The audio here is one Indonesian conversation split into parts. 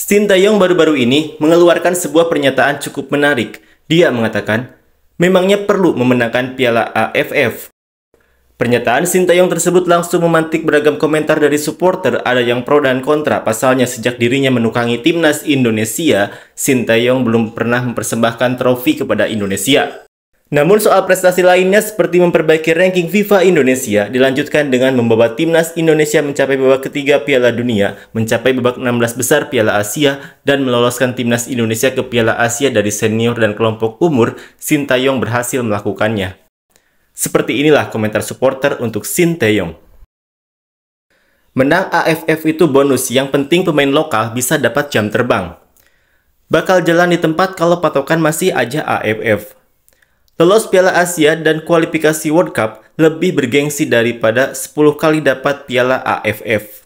Sintayong baru-baru ini mengeluarkan sebuah pernyataan cukup menarik. Dia mengatakan, memangnya perlu memenangkan Piala AFF. Pernyataan Sintayong tersebut langsung memantik beragam komentar dari supporter, ada yang pro dan kontra. Pasalnya sejak dirinya menukangi timnas Indonesia, Sintayong belum pernah mempersembahkan trofi kepada Indonesia. Namun soal prestasi lainnya seperti memperbaiki ranking FIFA Indonesia dilanjutkan dengan membawa timnas Indonesia mencapai babak ketiga Piala Dunia, mencapai babak 16 besar Piala Asia, dan meloloskan timnas Indonesia ke Piala Asia dari senior dan kelompok umur. Sintayong berhasil melakukannya. Seperti inilah komentar supporter untuk Sintayong. Menang AFF itu bonus, yang penting pemain lokal bisa dapat jam terbang. Bakal jalan di tempat kalau patokan masih aja AFF. Lolos Piala Asia dan kualifikasi World Cup lebih bergengsi daripada 10 kali dapat Piala AFF.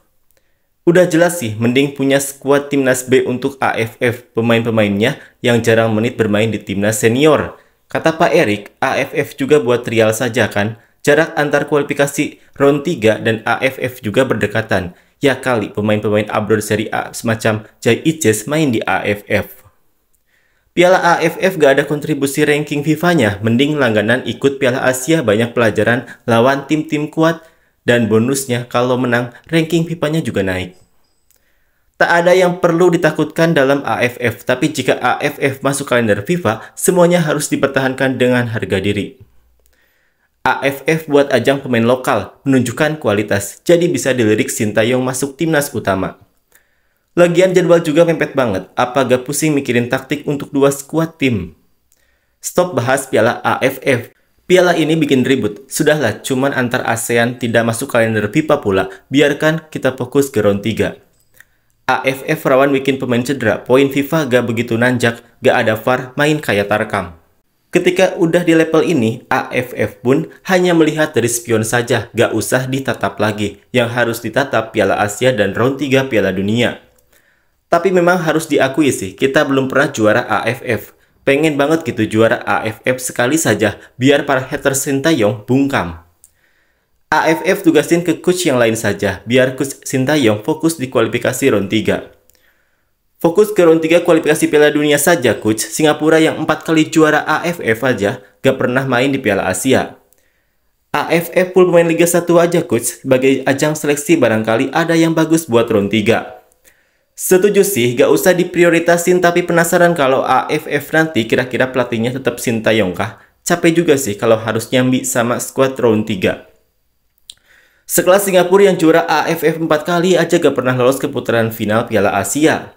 Udah jelas sih, mending punya skuad timnas B untuk AFF, pemain-pemainnya yang jarang menit bermain di timnas senior. Kata Pak Erik, AFF juga buat trial saja kan? Jarak antar kualifikasi round 3 dan AFF juga berdekatan. Ya kali pemain-pemain abroad Serie A semacam Jai Ijes main di AFF. Piala AFF gak ada kontribusi ranking FIFA-nya, mending langganan ikut Piala Asia, banyak pelajaran lawan tim-tim kuat, dan bonusnya kalau menang ranking FIFA-nya juga naik. Tak ada yang perlu ditakutkan dalam AFF, tapi jika AFF masuk kalender FIFA, semuanya harus dipertahankan dengan harga diri. AFF buat ajang pemain lokal, menunjukkan kualitas, jadi bisa dilirik Sintayong masuk timnas utama. Lagian jadwal juga mepet banget, apa gak pusing mikirin taktik untuk dua skuad tim? Stop bahas Piala AFF. Piala ini bikin ribut. Sudahlah, cuman antar ASEAN tidak masuk kalender FIFA pula. Biarkan kita fokus ke round 3. AFF rawan bikin pemain cedera. Poin FIFA gak begitu nanjak, gak ada VAR, main kayak tarkam. Ketika udah di level ini, AFF pun hanya melihat dari spion saja, gak usah ditatap lagi. Yang harus ditatap Piala Asia dan round 3 Piala Dunia. Tapi memang harus diakui sih, kita belum pernah juara AFF. Pengen banget gitu juara AFF sekali saja, biar para haters Sintayong bungkam. AFF tugasin ke coach yang lain saja, biar coach Sintayong fokus di kualifikasi round 3. Fokus ke round 3 kualifikasi Piala Dunia saja coach. Singapura yang 4 kali juara AFF aja, gak pernah main di Piala Asia. AFF full pemain Liga 1 aja coach, sebagai ajang seleksi barangkali ada yang bagus buat round 3. Setuju sih, gak usah diprioritasin, tapi penasaran kalau AFF nanti kira-kira pelatihnya tetap Sintayong kah? Capek juga sih kalau harus nyambi sama skuad round 3. Sekelas Singapura yang juara AFF 4 kali aja gak pernah lolos ke putaran final Piala Asia.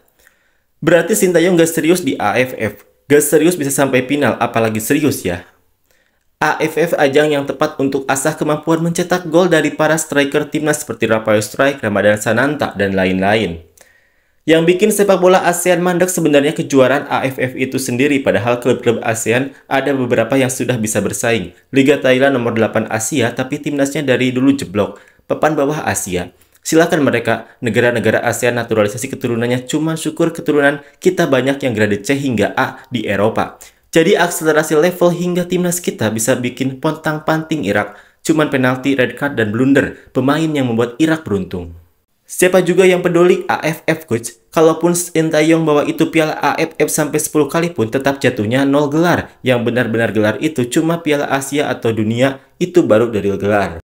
Berarti Sintayong gak serius di AFF. Gak serius bisa sampai final, apalagi serius ya. AFF ajang yang tepat untuk asah kemampuan mencetak gol dari para striker timnas seperti Rafael Struijk, Ramadhan Sananta, dan lain-lain. Yang bikin sepak bola ASEAN mandek sebenarnya kejuaraan AFF itu sendiri, padahal klub-klub ASEAN ada beberapa yang sudah bisa bersaing. Liga Thailand nomor 8 Asia, tapi timnasnya dari dulu jeblok, papan bawah Asia. Silakan mereka, negara-negara ASEAN naturalisasi keturunannya, cuma syukur keturunan kita banyak yang grade C hingga A di Eropa. Jadi akselerasi level hingga timnas kita bisa bikin pontang-panting Irak. Cuman penalti, red card, dan blunder, pemain yang membuat Irak beruntung. Siapa juga yang peduli AFF coach? Kalaupun Sintayong bawa itu Piala AFF sampai 10 kali pun tetap jatuhnya 0 gelar. Yang benar-benar gelar itu cuma Piala Asia atau Dunia, itu baru dari gelar.